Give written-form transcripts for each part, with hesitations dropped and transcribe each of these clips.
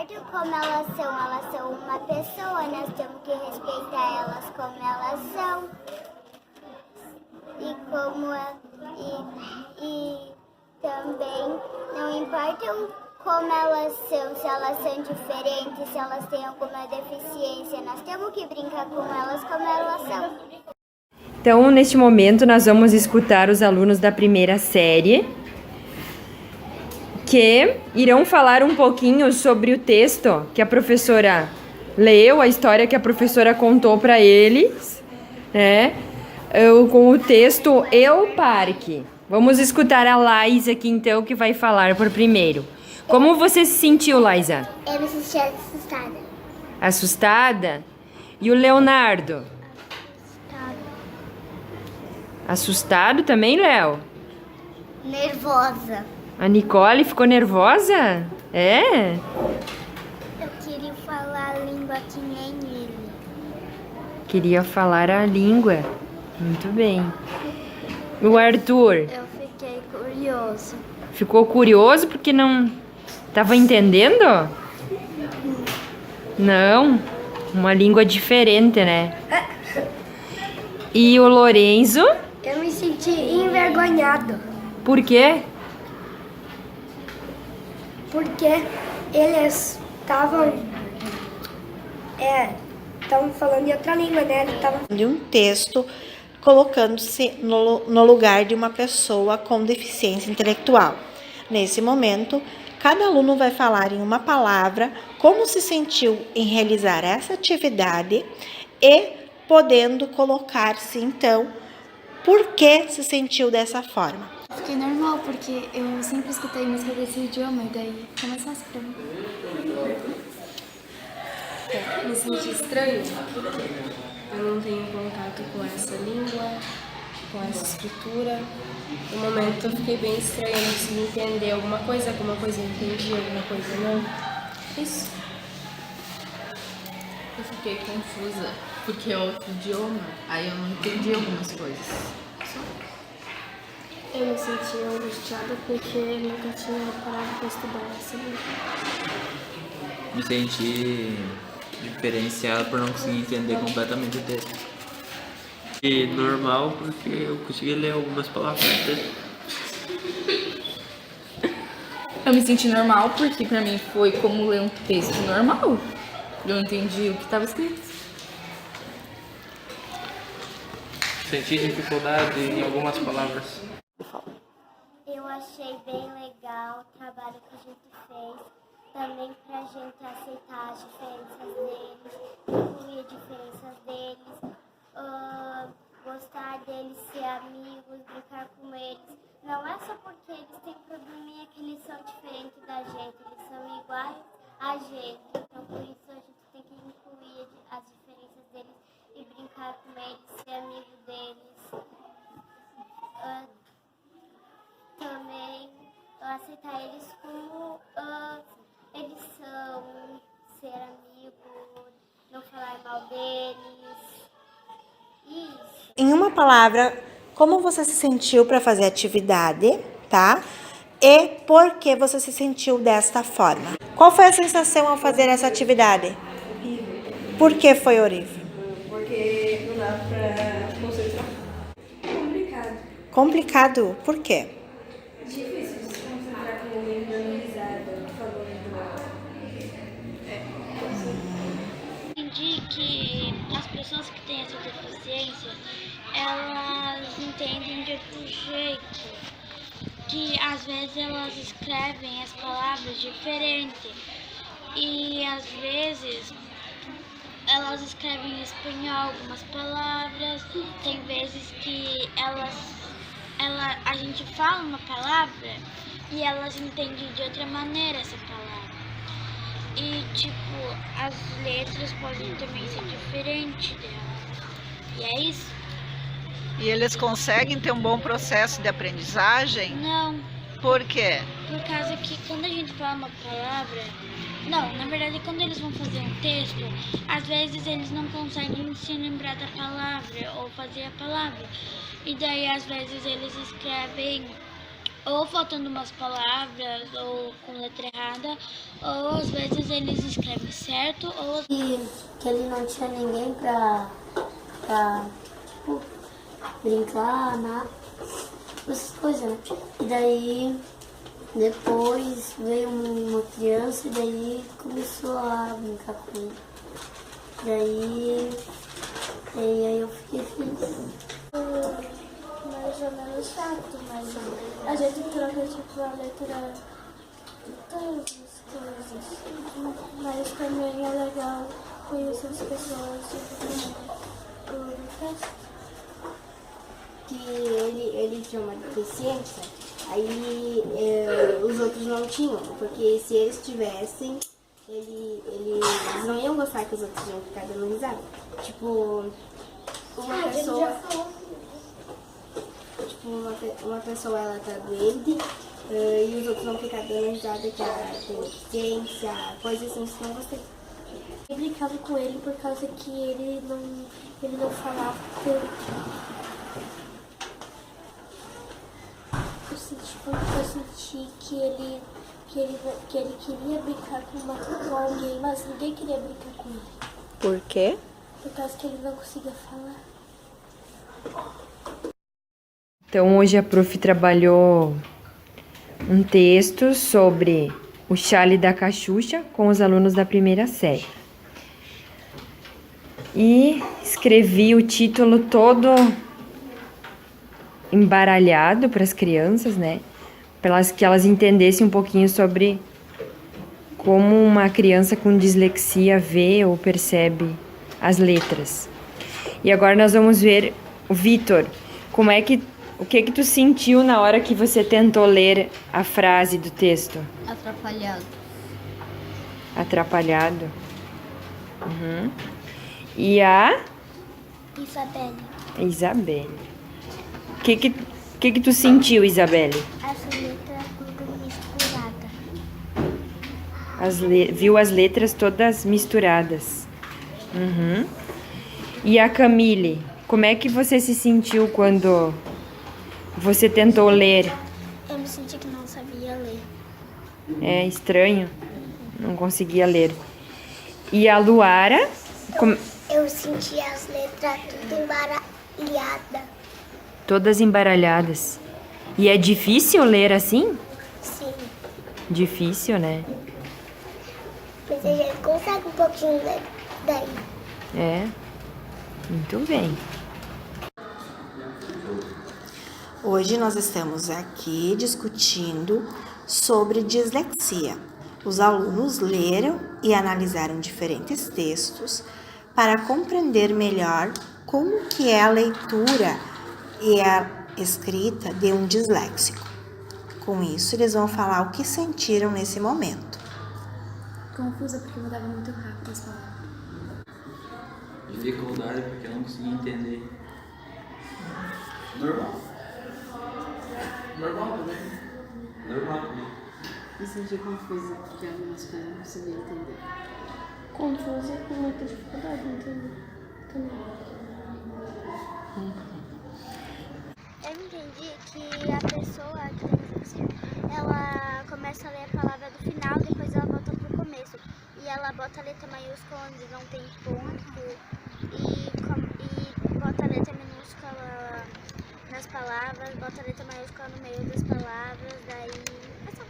importa como elas são uma pessoa, nós temos que respeitar elas como elas são. E também não importa como elas são, se elas são diferentes, se elas têm alguma deficiência, nós temos que brincar com elas como elas são. Então, neste momento, nós vamos escutar os alunos da primeira série que irão falar um pouquinho sobre o texto que a professora leu, a história que a professora contou para eles, né? Com o texto Eu Parque. Vamos escutar a Laísa aqui, então, que vai falar por primeiro. Como você se sentiu, Laísa? Eu me senti assustada. Assustada? E o Leonardo? Assustado também, Léo? Nervosa. A Nicole ficou nervosa? É? Eu queria falar a língua que nem ele. Queria falar a língua. Muito bem. O Arthur? Eu fiquei curioso. Ficou curioso porque não estava entendendo? Não. Uma língua diferente, né? E o Lorenzo? Eu me senti envergonhado. Por quê? Porque eles estavam falando em outra língua, né? Eles estavam de um texto colocando-se no lugar de uma pessoa com deficiência intelectual. Nesse momento, cada aluno vai falar em uma palavra como se sentiu em realizar essa atividade e podendo colocar-se, então, por que se sentiu dessa forma. Fiquei normal, porque eu sempre escutei música desse idioma e daí ficou mais fácil pra mim. Me senti estranho, porque eu não tenho contato com essa língua, com essa escritura. No momento eu fiquei bem estranha, não consegui entender alguma coisa eu entendi, alguma coisa não. Isso. Eu fiquei confusa, porque é outro idioma, aí eu não entendi algumas coisas. Eu me senti angustiada porque nunca tinha parado para estudar essa língua. Me senti diferenciado por não conseguir entender completamente o texto. E normal porque eu consegui ler algumas palavras do texto. Eu me senti normal porque pra mim foi como ler um texto normal. Eu entendi o que estava escrito. Senti dificuldade em algumas palavras. Eu achei bem legal o trabalho que a gente fez, também pra gente aceitar as diferenças deles, incluir as diferenças deles, gostar deles, ser amigos, brincar com eles. Não é só porque eles têm probleminha que eles são diferentes da gente, eles são iguais a gente. Então por isso a gente tem que incluir as diferenças deles e brincar com eles, ser amigo deles. Também aceitar eles como eles são, ser amigo, não falar mal deles. Isso. Em uma palavra, como você se sentiu para fazer a atividade, tá? E por que você se sentiu desta forma? Qual foi a sensação ao fazer essa atividade? Por que foi horrível? Porque não dá pra concentrar. Complicado. Complicado? Por quê? Difícil de se concentrar com alguém dando risada, falando. Entendi que as pessoas que têm essa deficiência, elas entendem de outro jeito. Que às vezes elas escrevem as palavras diferente. E às vezes elas escrevem em espanhol algumas palavras. Tem vezes que a gente fala uma palavra e elas entendem de outra maneira essa palavra. E tipo, as letras podem também ser diferentes dela. E é isso. E eles conseguem ter um bom processo de aprendizagem? Não. Por quê? Por causa que quando a gente fala uma palavra... Não, na verdade, quando eles vão fazer um texto, às vezes eles não conseguem se lembrar da palavra ou fazer a palavra. E daí, às vezes, eles escrevem ou faltando umas palavras, ou com letra errada, ou às vezes eles escrevem certo, ou Que ele não tinha ninguém pra tipo, brincar, essas coisas, né? E daí, depois veio uma criança e daí começou a brincar com ele. Aí eu fiquei feliz. Mais ou menos chato, mas a gente troca tipo a letra de todas as coisas. Mas também é legal conhecer as pessoas do teste. Que ele tinha uma deficiência, aí os outros não tinham, porque se eles tivessem, eles não iam gostar que os outros iam ficar dando risada. Tipo, uma pessoa ela tá doente e os outros vão ficar dando risada que ela tem deficiência, coisa assim, isso não gostei. Eu brincava com ele por causa que ele não falava tanto. Eu senti que ele queria brincar com alguém, mas ninguém queria brincar com ele. Por quê? Por causa que ele não conseguia falar. Então, hoje a prof trabalhou um texto sobre o Charlie da Cachucha com os alunos da primeira série. E escrevi o título todo embaralhado para as crianças, né? Para que elas entendessem um pouquinho sobre como uma criança com dislexia vê ou percebe as letras. E agora nós vamos ver o Vitor. O que tu sentiu na hora que você tentou ler a frase do texto? Atrapalhado. Atrapalhado. Uhum. E a Isabelle. O que tu sentiu, Isabelle? Essa letra é toda misturada. Viu as letras todas misturadas. Uhum. E a Camille, como é que você se sentiu quando você tentou ler? Eu me senti que não sabia ler. É estranho, não conseguia ler. E a Luara? Eu senti as letras tudo embaralhadas. Todas embaralhadas. E é difícil ler assim? Sim. Difícil, né? Mas a gente consegue um pouquinho daí. É. Muito bem. Hoje nós estamos aqui discutindo sobre dislexia. Os alunos leram e analisaram diferentes textos para compreender melhor como que é a leitura e a escrita de um disléxico. Com isso, eles vão falar o que sentiram nesse momento. Confusa porque mudava muito rápido as palavras. Dificuldade porque eu não consegui entender. Normal. Normal também. Normal também. Me senti confusa porque algumas coisas eu não conseguia entender. Confusa e com muita dificuldade de entender também. Eu entendi que a pessoa que tem dislexia, ela começa a ler a palavra do final, depois ela volta pro começo. E ela bota a letra maiúscula onde não tem ponto e bota a letra minúscula nas palavras, bota a letra maiúscula no meio das palavras, daí é só.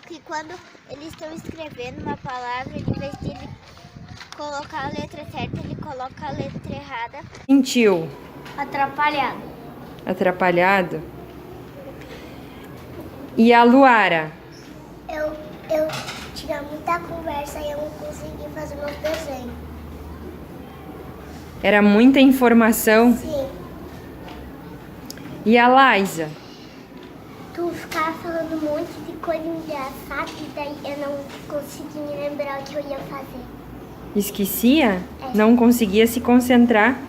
Que quando eles estão escrevendo uma palavra, em vez de ele colocar a letra certa, ele coloca a letra errada. Sentiu? Atrapalhado. Atrapalhado? E a Luara? Eu tinha muita conversa e eu não consegui fazer meus desenhos. Era muita informação? Sim. E a Laísa? Tu ficava falando um monte de coisa engraçada e daí eu não consegui me lembrar o que eu ia fazer. Esquecia? Não conseguia se concentrar?